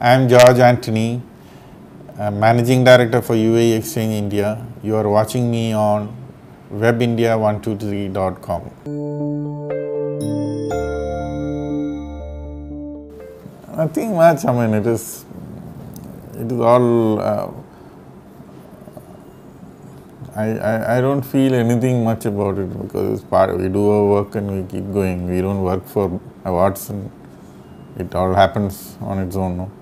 I am George Antony, Managing Director for UAE Exchange India. You are watching me on webindia123.com. Nothing much. I mean, it is all. I don't feel anything much about it because it's part. We do our work and we keep going. We don't work for awards, and it all happens on its own. No?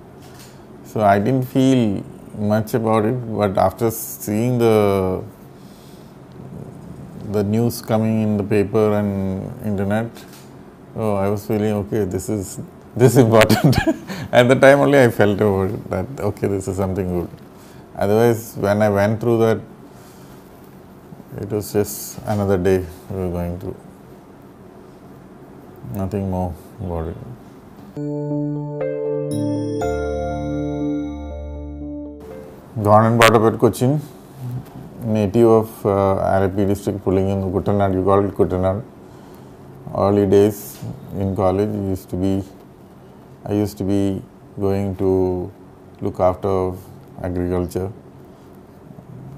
So I didn't feel much about it, but after seeing the news coming in the paper and internet, I was feeling okay. This is important. At the time only I felt about it that okay, this is something good. Otherwise, when I went through that, it was just another day we were going through. Nothing more about it. Born and brought up at Cochin, native of RIP district, pulling in Kuttanad. You call it Kuttanad. Early days in college, I used to be going to look after agriculture.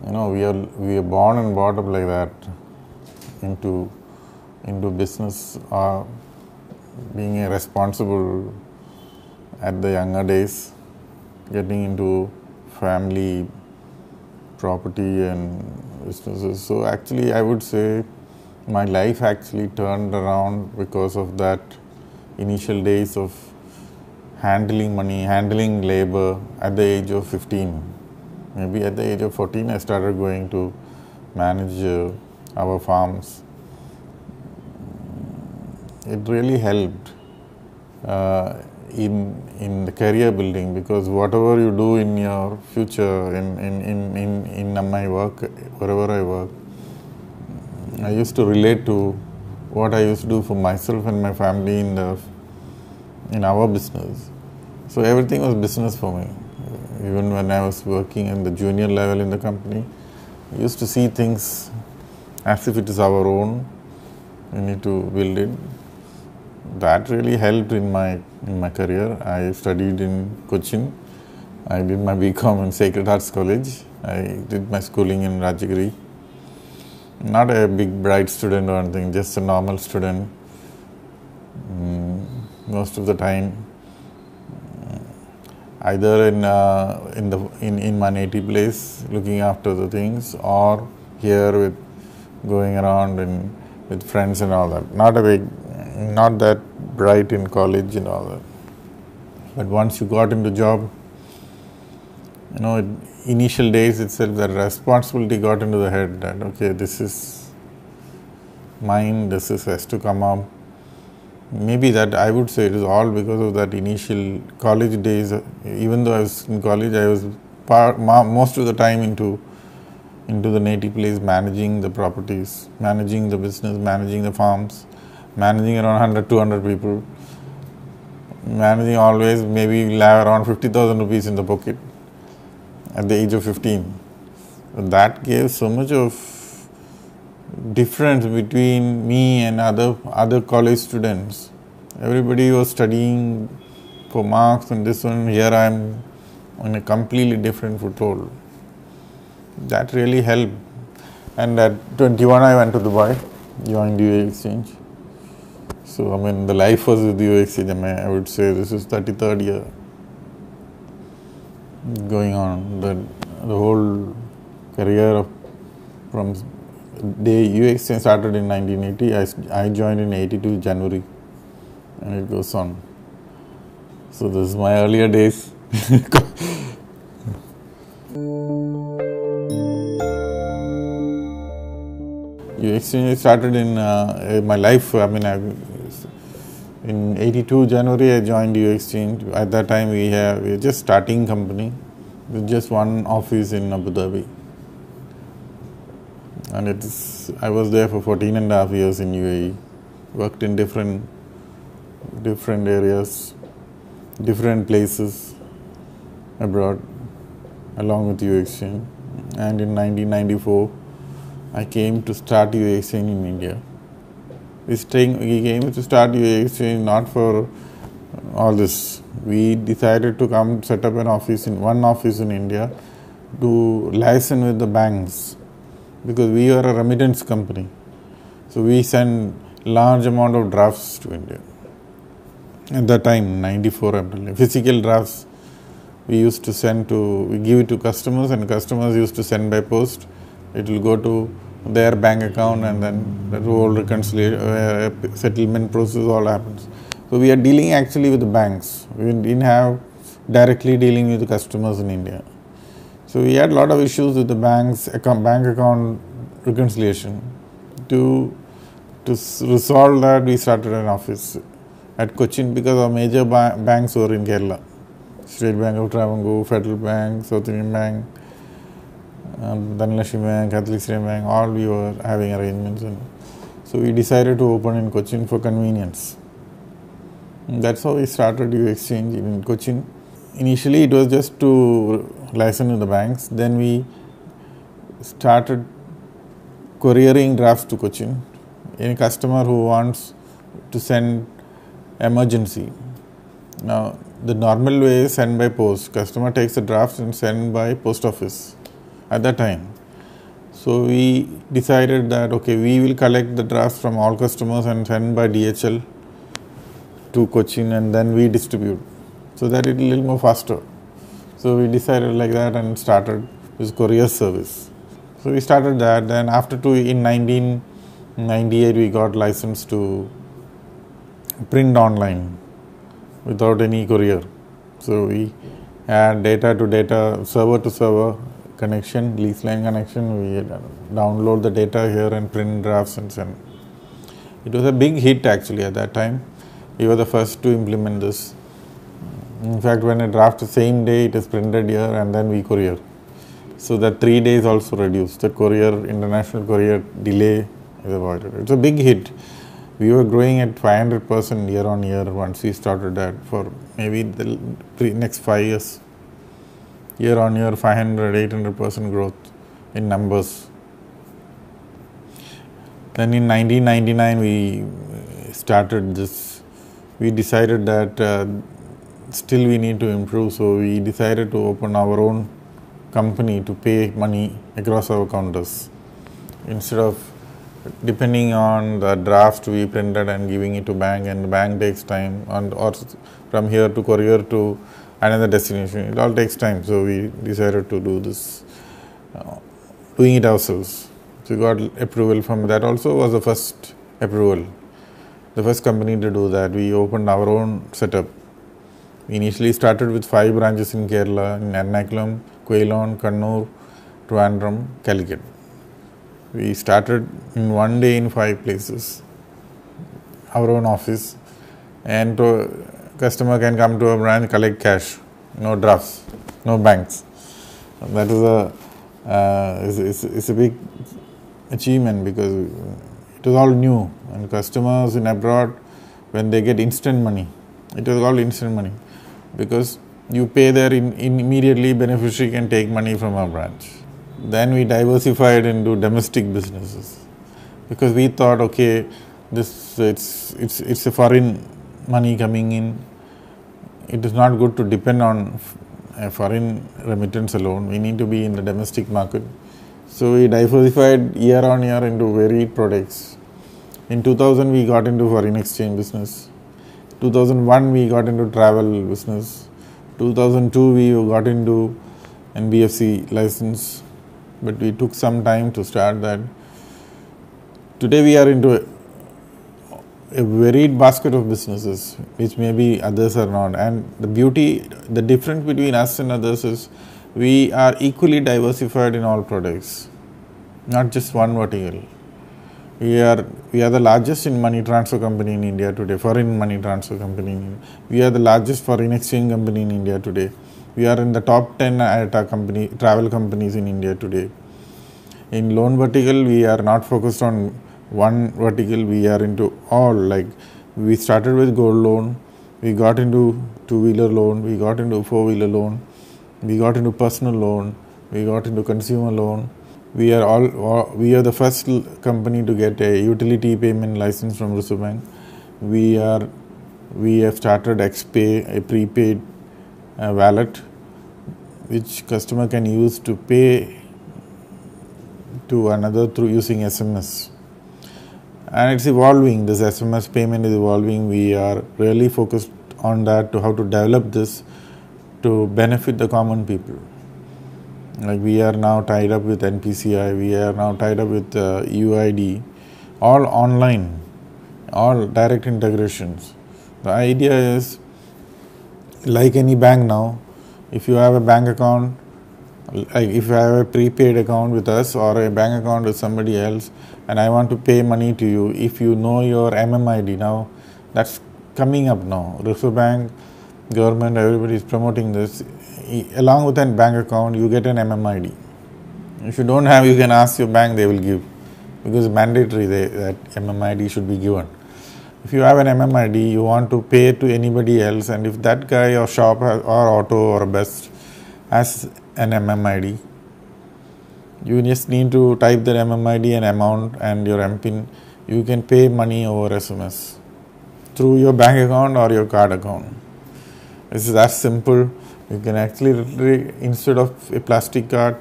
You know, we are born and brought up like that into business, being a responsible at the younger days, getting into family property and businesses. So actually, I would say my life actually turned around because of that initial days of handling money, handling labor at the age of 15. Maybe at the age of 14, I started going to manage our farms. It really helped in the career building, because whatever you do in your future, in my work, wherever I work, I used to relate to what I used to do for myself and my family in our business. So everything was business for me. Even when I was working in the junior level in the company, I used to see things as if it is our own. We need to build it. That really helped in my career. I studied in Cochin. I did my BCom in Sacred Hearts College. I did my schooling in Rajagiri. Not a big bright student or anything, just a normal student. Most of the time, either in my native place, looking after the things, or here with going around and with friends and all that. Not that bright in college and all that. But once you got into job, you know, initial days itself, that responsibility got into the head that okay, this is mine, this has to come up. Maybe that I would say it is all because of that initial college days. Even though I was in college, I was most of the time into the native place, managing the properties, managing the business, managing the farms, managing around 100, 200 people, managing always maybe have around 50,000 rupees in the pocket at the age of 15. That gave so much of difference between me and other college students. Everybody was studying for marks and this one. Here I am on a completely different foothold. That really helped. And at 21, I went to Dubai, joined UAE Exchange. So, I mean, the life was with UAE Exchange. I would say this is 33rd year going on. The whole career from day UAE Exchange started in 1980. I joined in 82 January, and it goes on. So, this is my earlier days. UAE Exchange started in my life. I mean, in 82 January, I joined UAE Exchange. At that time, we were just starting company with just one office in Abu Dhabi. And I was there for 14 and a half years in UAE. Worked in different areas, different places abroad, along with UAE Exchange. And in 1994, I came to start UAE Exchange in India. We came to start UAE Exchange not for all this. We decided to come set up one office in India to liaison with the banks, because we are a remittance company. So we send large amount of drafts to India. At that time, 94 April, physical drafts we used to we give it to customers, and customers used to send by post. It will go to their bank account, and then the whole reconciliation, settlement process all happens. So we are dealing actually with the banks. We didn't have directly dealing with the customers in India. So we had a lot of issues with the bank account reconciliation. To resolve that, we started an office at Cochin, because our major banks were in Kerala. State Bank of Travancore, Federal Bank, South Indian Bank, Dhanlaxmi Bank, Catholic State Bank, all we were having arrangements. So we decided to open in Cochin for convenience. And that's how we started UAE Exchange in Cochin. Initially it was just to license with the banks. Then we started couriering drafts to Cochin. Any customer who wants to send emergency. Now, the normal way is send by post. Customer takes the drafts and send by post office at that time. So we decided that, okay, we will collect the drafts from all customers and send by DHL to Cochin, and then we distribute, so that it is a little more faster. So we decided like that and started this courier service. So we started that. Then in 1998 we got license to print online without any courier. So we had data to data, server to server connection, lease line connection. We download the data here and print drafts and send. It was a big hit actually at that time. We were the first to implement this. In fact, when a draft the same day, it is printed here and then we courier. So that 3 days also reduced. The international courier delay is avoided. It's a big hit. We were growing at 500% year on year once we started that, for maybe the next 5 years. Year on year, 500-800% growth in numbers. Then in 1999 we started this. We decided that still we need to improve, so we decided to open our own company to pay money across our counters. Instead of depending on the draft we printed and giving it to bank, and the bank takes time, or from here to courier to another destination, it all takes time. So we decided to do this, doing it ourselves. So we got approval from that. Also was the first approval, the first company to do that. We opened our own setup. We initially started with 5 branches in Kerala, in Ernakulam, Quailon, Kannur, Trivandrum, Calicut. We started in one day in 5 places, our own office, and customer can come to a branch, collect cash, no drafts, no banks. That is a big achievement, because it was all new, and customers in abroad, when they get instant money, it was all instant money, because you pay there immediately, beneficiary can take money from our branch. Then we diversified into domestic businesses, because we thought, okay, it's a foreign money coming in. It is not good to depend on a foreign remittance alone. We need to be in the domestic market. So we diversified year on year into varied products. In 2000 we got into foreign exchange business. 2001 we got into travel business. 2002 we got into NBFC license. But we took some time to start that. Today we are into a varied basket of businesses, which maybe others are not. And the difference between us and others is we are equally diversified in all products, not just one vertical. We are the largest in money transfer company in India today, foreign money transfer company in India. We are the largest foreign exchange company in India today. We are in the top 10 travel companies in India today. In loan vertical, we are not focused on one vertical, we are into all. Like, we started with gold loan, we got into two-wheeler loan, we got into four-wheeler loan, we got into personal loan, we got into consumer loan. We are the first company to get a utility payment license from Reserve Bank. We are we have started XPay, a prepaid wallet, which customer can use to pay to another through using SMS. And it's evolving. This SMS payment is evolving. We are really focused on that, to how to develop this to benefit the common people. Like we are now tied up with NPCI, we are now tied up with UID, all online, all direct integrations. The idea is, like any bank now, if you have a bank account, like if you have a prepaid account with us or a bank account with somebody else, and I want to pay money to you, if you know your MMID now, that's coming up now. Reserve Bank, government, everybody is promoting this. Along with a bank account, you get an MMID. If you don't have, you can ask your bank, they will give, because it's mandatory that MMID should be given. If you have an MMID, you want to pay to anybody else, and if that guy or shop or auto or bus has an MMID, you just need to type the MMID and amount and your MPIN. You can pay money over SMS through your bank account or your card account. This is that simple. You can actually, instead of a plastic card,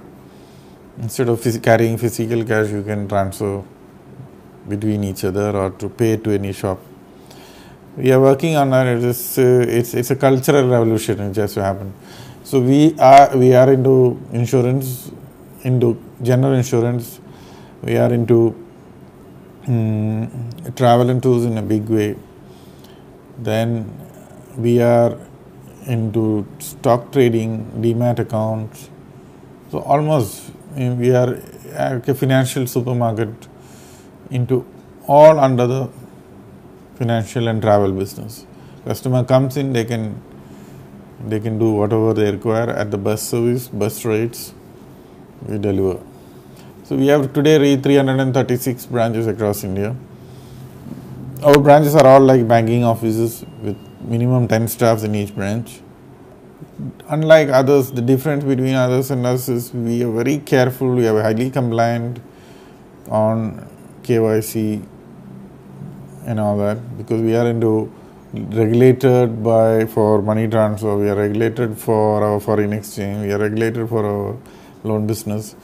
instead of carrying physical cash, you can transfer between each other or to pay to any shop. We are working on that. It's a cultural revolution which has to happen. So we are into insurance, into general insurance. We are into travel and tours in a big way. Then we are into stock trading, demat accounts. So almost we are a financial supermarket into all under the financial and travel business. Customer comes in, they can do whatever they require at the bus service, bus rates, we deliver. So we have today 336 branches across India. Our branches are all like banking offices with minimum 10 staffs in each branch. Unlike others, the difference between others and us is we are very careful, we are highly compliant on KYC and all that, because we are into regulated for money transfer, we are regulated for our foreign exchange, we are regulated for our loan business.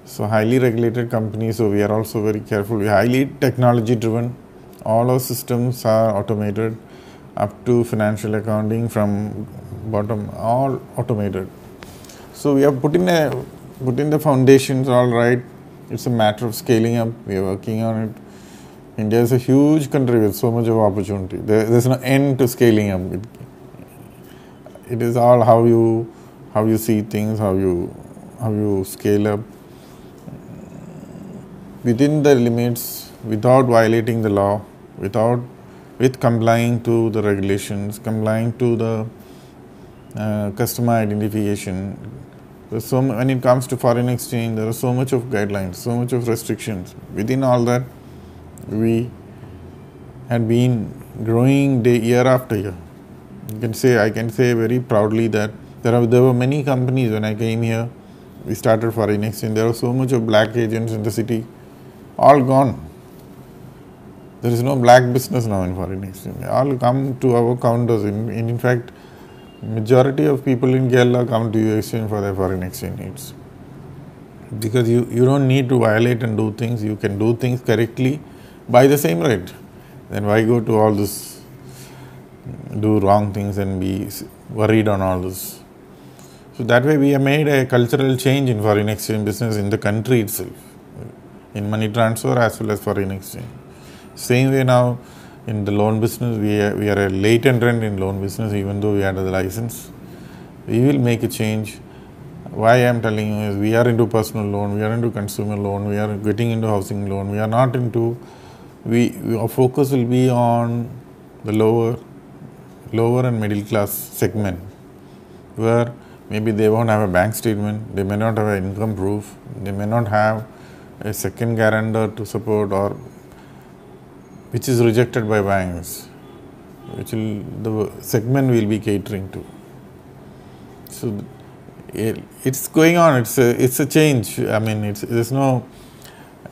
So highly regulated company, so we are also very careful. We are highly technology driven. All our systems are automated, up to financial accounting from bottom, all automated. So we have put in the foundations all right. It's a matter of scaling up. We are working on it. India is a huge country with so much of opportunity. There's no end to scaling up. It is all how you see things, how you scale up within the limits, without violating the law, with complying to the regulations, complying to the customer identification. When it comes to foreign exchange, there are so much of guidelines, so much of restrictions. Within all that, we had been growing year after year. I can say very proudly that there were many companies when I came here. We started foreign exchange. There were so much of black agents in the city, all gone. There is no black business now in foreign exchange. They all come to our counters. In fact, majority of people in Kerala come to UAE Exchange for their foreign exchange needs. Because you don't need to violate and do things. You can do things correctly by the same rate. Then why go to all this, do wrong things and be worried on all this? So that way we have made a cultural change in foreign exchange business in the country itself, in money transfer as well as foreign exchange. Same way now in the loan business, we are a late entrant in loan business, even though we had the license. We will make a change. Why I am telling you is we are into personal loan, we are into consumer loan, we are getting into housing loan. We are not into, our focus will be on the lower and middle class segment, where maybe they won't have a bank statement, they may not have an income proof, they may not have a second guarantor to support, or which is rejected by banks, the segment will be catering to. So it's going on. It's a change. I mean,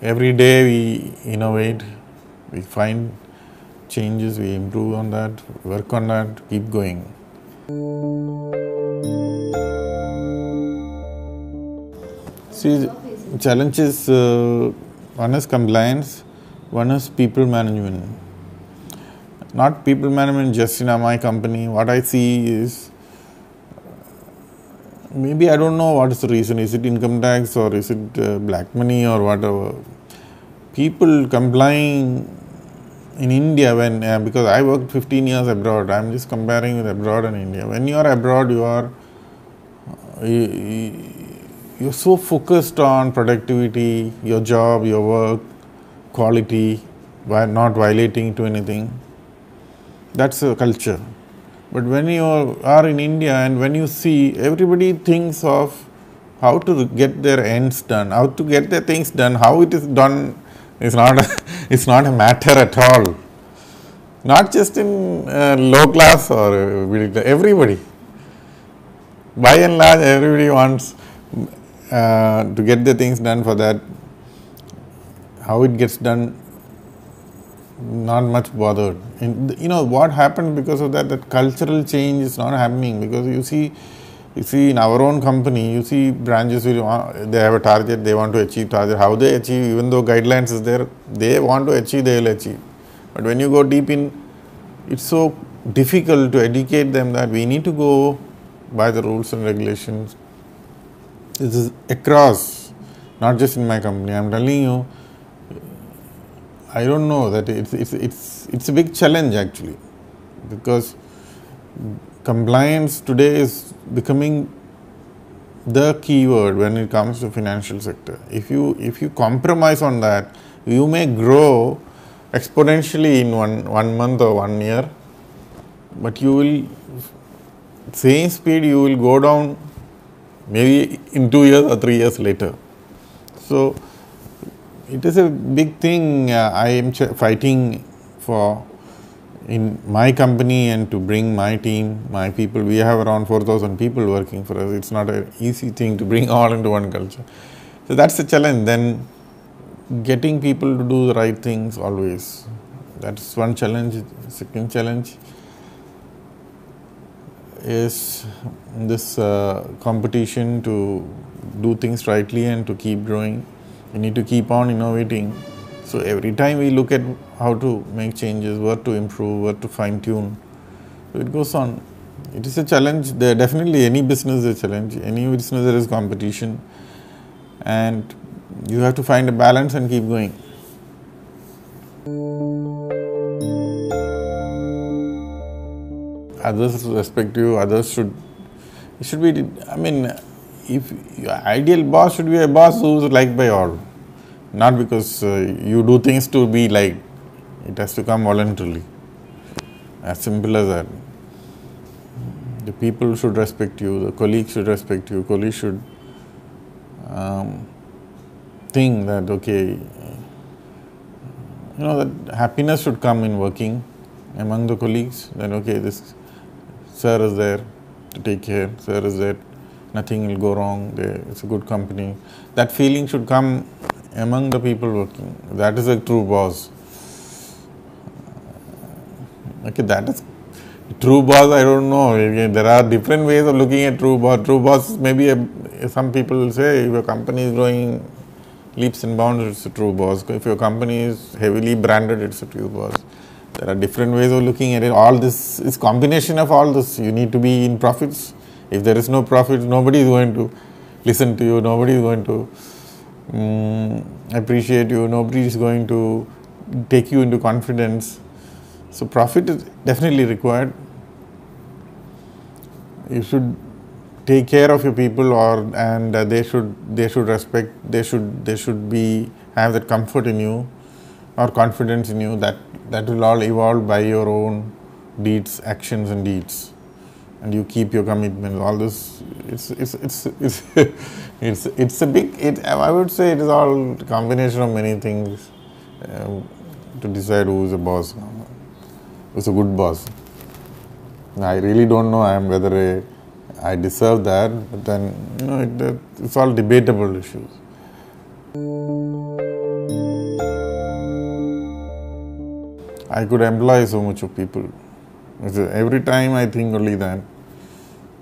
every day we innovate, we find changes, we improve on that, work on that, keep going. See, challenges, one is compliance, one is people management. Not people management just in my company. What I see is, maybe I don't know what is the reason. Is it income tax or is it black money or whatever? People complying in India because I worked 15 years abroad. I am just comparing with abroad and India. When you are abroad, you're so focused on productivity, your job, your work, quality, while not violating to anything. That's a culture. But when you are in India and when you see, everybody thinks of how to get their ends done, how to get their things done, how it is done is not it's not a matter at all. Not just in low class or everybody. By and large, everybody wants to get the things done. For that, how it gets done, not much bothered. And what happened because of that? That cultural change is not happening, because you see in our own company, you see branches, they have a target, they want to achieve target. How they achieve, even though guidelines is there, they want to achieve, they will achieve. But when you go deep in, it's so difficult to educate them that we need to go by the rules and regulations. This is across, not just in my company. I'm telling you, I don't know that it's a big challenge actually, because compliance today is becoming the key word when it comes to financial sector. If you compromise on that, you may grow exponentially in one month or 1 year, but you will same speed you will go down maybe in 2 years or 3 years later. So it is a big thing I am fighting for in my company, and to bring my team, my people. We have around 4,000 people working for us. It's not an easy thing to bring all into one culture. So that's the challenge. Then getting people to do the right things always. That's one challenge. Second challenge is this competition to do things rightly and to keep growing. We need to keep on innovating. So every time we look at how to make changes, what to improve, what to fine tune, so it goes on. It is a challenge. There definitely any business is a challenge. Any business there is competition, and you have to find a balance and keep going. Others respect you. Others should be. I mean, if your ideal boss should be a boss who is liked by all. Not because you do things to be liked. It has to come voluntarily. As simple as that. The people should respect you. The colleagues should respect you. Colleagues should think that, okay, that happiness should come in working among the colleagues. That, okay, this sir is there to take care. Sir is there. Nothing will go wrong. It's a good company. That feeling should come among the people working. That is a true boss. Okay, that is true boss. I don't know. There are different ways of looking at true boss. True boss, maybe some people will say, if your company is growing leaps and bounds, it's a true boss. If your company is heavily branded, it's a true boss. There are different ways of looking at it. All this is combination of all this. You need to be in profits. If there is no profit, nobody is going to listen to you. Nobody is going to appreciate you. Nobody is going to take you into confidence. So profit is definitely required. You should take care of your people, and they should respect. They should have that comfort in you or confidence in you. That will all evolve by your own deeds, actions and deeds, and you keep your commitment. All this, it's a big. I would say it is all combination of many things to decide who is a boss, who's a good boss. I really don't know whether I deserve that, but then it's all debatable issues. I could employ so much of people. So every time I think only that.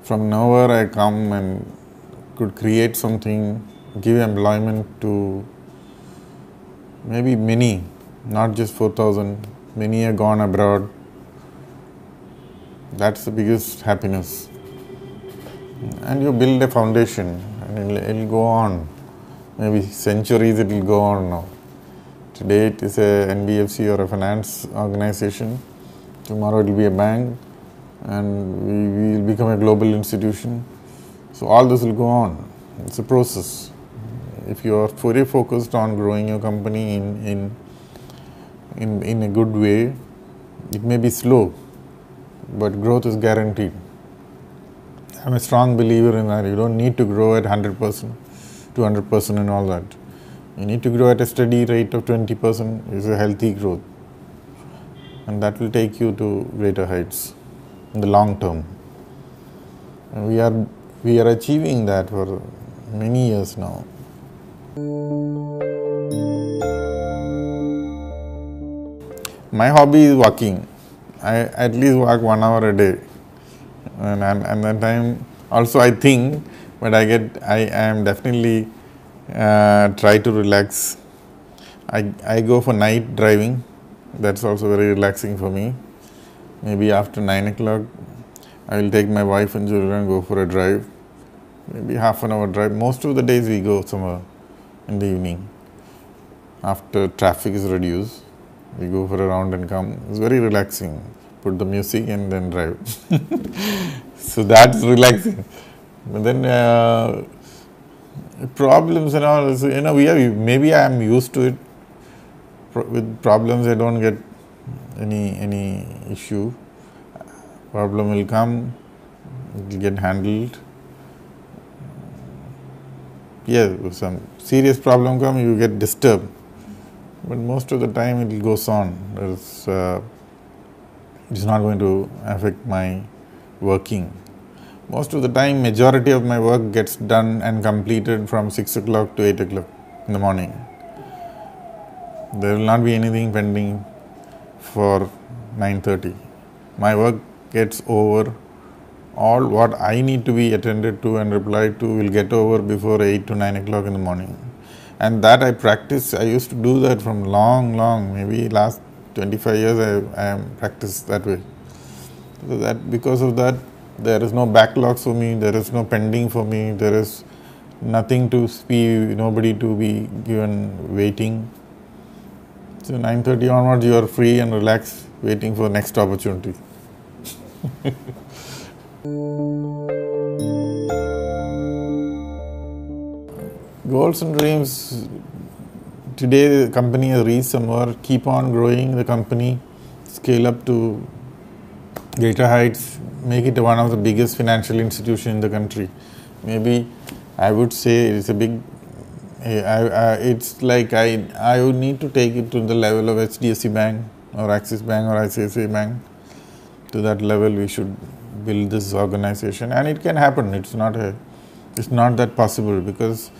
From nowhere I come and could create something, give employment to maybe many, not just 4,000, many are gone abroad. That's the biggest happiness. And you build a foundation and it'll go on. Maybe centuries it will go on now. Today it is a NBFC or a finance organization. Tomorrow it will be a bank and we will become a global institution. So all this will go on. It's a process. If you are fully focused on growing your company in a good way, it may be slow, but growth is guaranteed. I'm a strong believer in that. You don't need to grow at 100%, 200% and all that. You need to grow at a steady rate of 20% is a healthy growth. And that will take you to greater heights in the long term. And we are achieving that for many years now. My hobby is walking. I at least walk 1 hour a day. And that time also I think, but I am definitely try to relax. I go for night driving. That's also very relaxing for me. Maybe after 9 o'clock, I will take my wife and children and go for a drive. Maybe half an hour drive. Most of the days we go somewhere in the evening. After traffic is reduced, we go for a round and come. It's very relaxing. Put the music and then drive. So that's relaxing. But then problems and all, maybe I am used to it. With problems I don't get any issue. Problem will come, it will get handled. Yes, if some serious problem come, you get disturbed. But most of the time it goes on. It's not going to affect my working. Most of the time, majority of my work gets done and completed from 6 o'clock to 8 o'clock in the morning. There will not be anything pending for 9:30. My work gets over. All what I need to be attended to and replied to will get over before 8 to 9 o'clock in the morning. And that I practice. I used to do that from long, maybe last 25 years I am practiced that way. So that because of that, there is no backlogs for me, there is no pending for me, there is nothing to be, nobody to be given waiting. So 9:30 onwards you are free and relaxed, waiting for next opportunity. Goals and dreams. Today the company has reached somewhere. Keep on growing the company, scale up to greater heights, make it one of the biggest financial institutions in the country. Maybe I would say it's a big. It's like I would need to take it to the level of HDFC Bank or Axis Bank or ICICI Bank. To that level, we should build this organization, and it can happen. It's not that possible because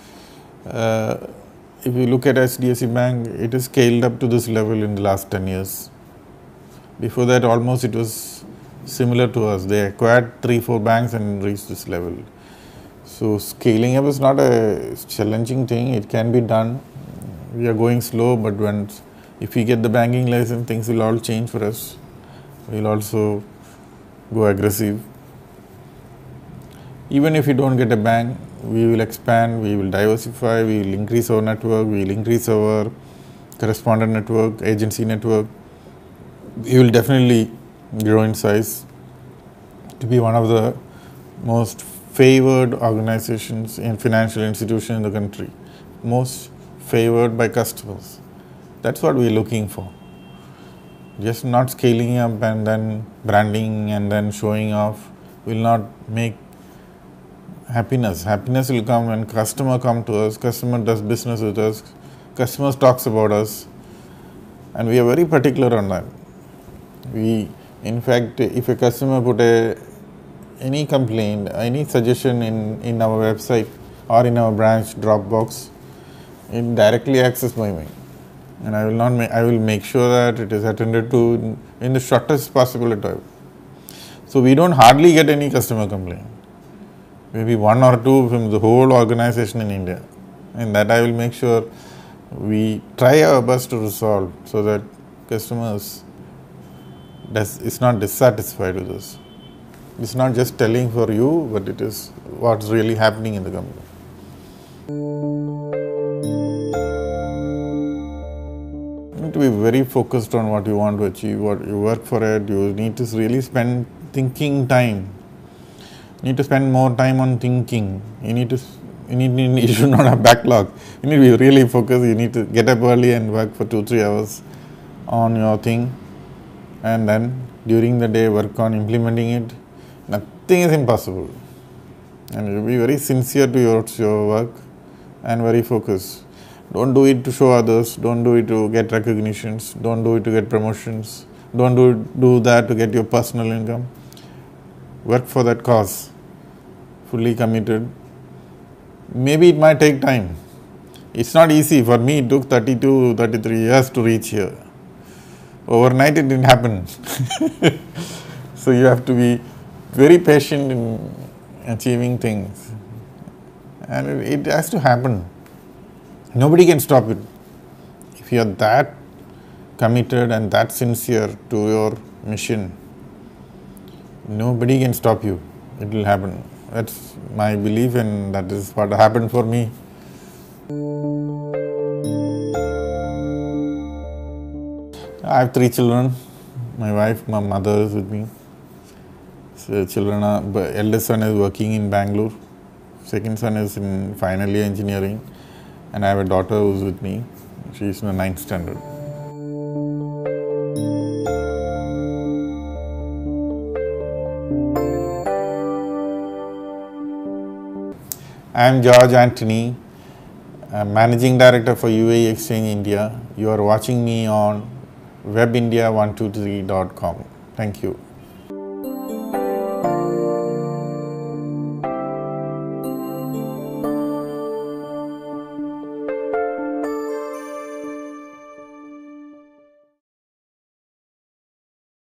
if you look at HDFC Bank, it is scaled up to this level in the last 10 years. Before that, almost it was similar to us. They acquired 3-4 banks and reached this level. So scaling up is not a challenging thing. It can be done. We are going slow, but if we get the banking license, things will all change for us. We will also go aggressive. Even if we don't get a bank, we will expand, we will diversify, we will increase our network, we will increase our correspondent network, agency network. We will definitely grow in size to be one of the most favored organizations in financial institutions in the country, most favored by customers. That's what we're looking for. Just not scaling up and then branding and then showing off will not make happiness. Happiness will come when customer come to us, customer does business with us, customers talks about us, and we are very particular on that. In fact, if a customer put any complaint, any suggestion in our website or in our branch Dropbox, it directly accessed by me. and I will make sure that it is attended to in the shortest possible time. So we don't hardly get any customer complaint. Maybe one or two from the whole organization in India, and that I will make sure we try our best to resolve, so that customers is not dissatisfied with us. It's not just telling for you, but it is what's really happening in the company. You need to be very focused on what you want to achieve, what you work for it. You need to really spend thinking time. You need to spend more time on thinking. You should not have backlog. You need to be really focused. You need to get up early and work for 2-3 hours on your thing, and then during the day work on implementing it. Nothing is impossible, and you will be very sincere to your work and very focused. Don't do it to show others, don't do it to get recognitions, don't do it to get promotions, don't do that to get your personal income. Work for that cause, fully committed. Maybe it might take time. It's not easy. For me, it took 32-33 years to reach here. Overnight it didn't happen. So you have to be very patient in achieving things, and it has to happen. Nobody can stop it. If you are that committed and that sincere to your mission, nobody can stop you. It will happen. That's my belief, and that is what happened for me. I have 3 children. My wife, my mother is with me. So children are, eldest son is working in Bangalore. Second son is in final year engineering. And I have a daughter who is with me. She is in the 9th standard. I am George Antony, Managing Director for UAE Exchange India. You are watching me on webindia123.com. Thank you.